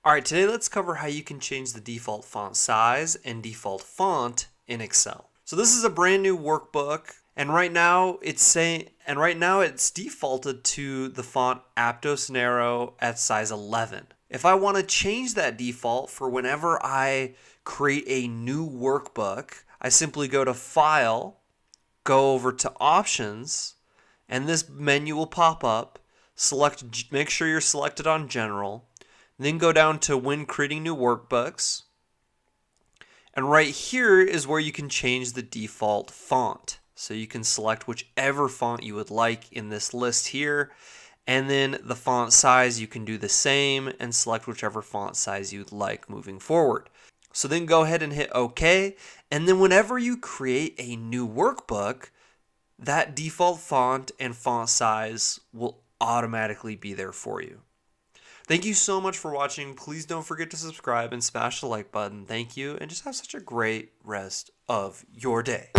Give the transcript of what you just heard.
All right, today let's cover how you can change the default font size and default font in Excel. So this is a brand new workbook, and right now it's defaulted to the font Aptos Narrow at size 11. If I want to change that default for whenever I create a new workbook, I simply go to File, go over to Options, and this menu will pop up. Make sure you're selected on General. Then go down to when creating new workbooks. And right here is where you can change the default font. So you can select whichever font you would like in this list here. And then the font size, you can do the same and select whichever font size you'd like moving forward. So then go ahead and hit OK. And then whenever you create a new workbook, that default font and font size will automatically be there for you. Thank you so much for watching. Please don't forget to subscribe and smash the like button. Thank you, and just have such a great rest of your day.